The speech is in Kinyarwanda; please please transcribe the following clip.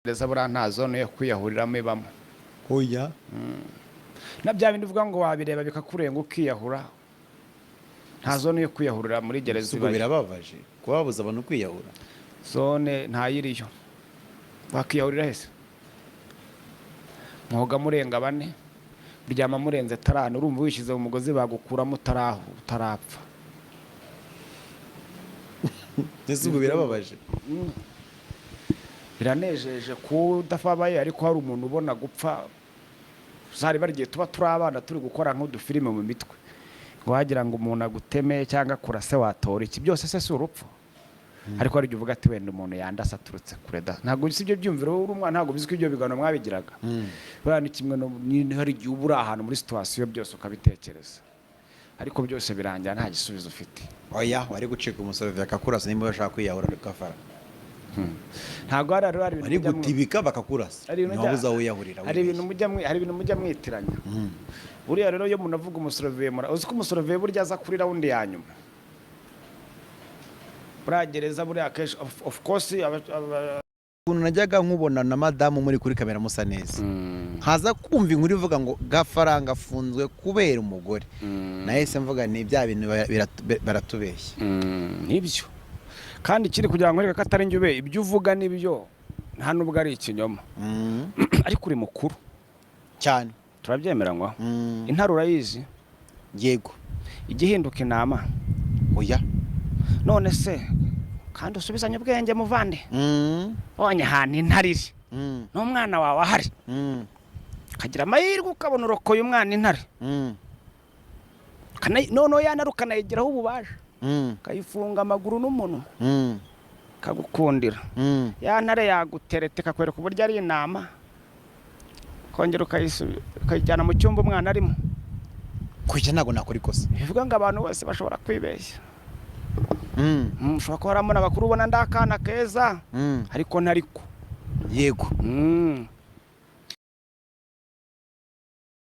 reza buriya nta zone yo kwiyahuriramo ibamo. oya Na bya bindi uvuga ngo wabireba bikakurenga ukiyahura, nta zone yo kwiyahurira muri gereza ubwo ibayo. birababaje kubabuza abantu kwiyahura. Zone ntayiriyo, wakiyahurira hese mwoga murenga 4 uryama murenze 5 urumva wishize mu mugozi bagukuramo utarapfa. Ese ubwo birababaje. Biranejeje kudafabaye, ariko hari umuntu ubona gupfa. Zari barigiye tuba turi abana turi gukora nk'udufilime mu mitwe, wagira ngo umuntu aguteme cyangwa kurase watora iki, byose se si urupfu. Ariko hari uvuga ati wenda umuntu yandasa aturutse kure da, ntabwo si ibyo byumviro uri umwana, ntabwo biziko ibyo bigano mwabigiraga. Bana kimwe no hari igihe ubura ahantu muri situation byose ukabitekereza, ariko byose birangira nta gisubizo ufite. Oya wari gucika umusorove akakurasa nimba bashaka kwiyahura gafara. Ntabwo hari ibintu ari gutibika bakakurasa ntiwabuza wiyahurira. Hari ibintu mujya mwitiranya. Buriya rero iyo umuntu avuga umusorove, uzi ko umusorove burya aza kuri raundi ya nyuma. Buragereza buriya kesh of course ukuntu najyaga nkubona na madamu muri kuri kamera musa neza, haza kumva inkuru ivuga ngo gafaranga afunzwe kubera umugore, nahise mvuga ni bya bintu baratubeshya. Nibyo kandi kiri kugira ngo reka katari njye ibyo uvuga nibyo, nta nubwo ari ikinyoma. Ariko uri mukuru cyane turabyemeranywa. Intaro urayizi? Yego. Igihinduka inama. Oya none se kandi usubizanye ubwenge muvande. Onye hana intariri n'umwana wawe ahari, kagira amahirwe ukabona urokoye umwana intare, noneho yanarukana yigiraho ububaje, kayifunga amaguru n'umunwa, kagukundira. Ya ntare yaguterete kakwereka uburyo ari inama, kongera ukayijyana mu cyumba umwana arimo. Kujya ntago nakora ikosa. Bivuga ngo abantu bose bashobora kwibeshya. Ushobora kuba waramubona bakuru ubona ndakana keza, ariko ntariko. Yego.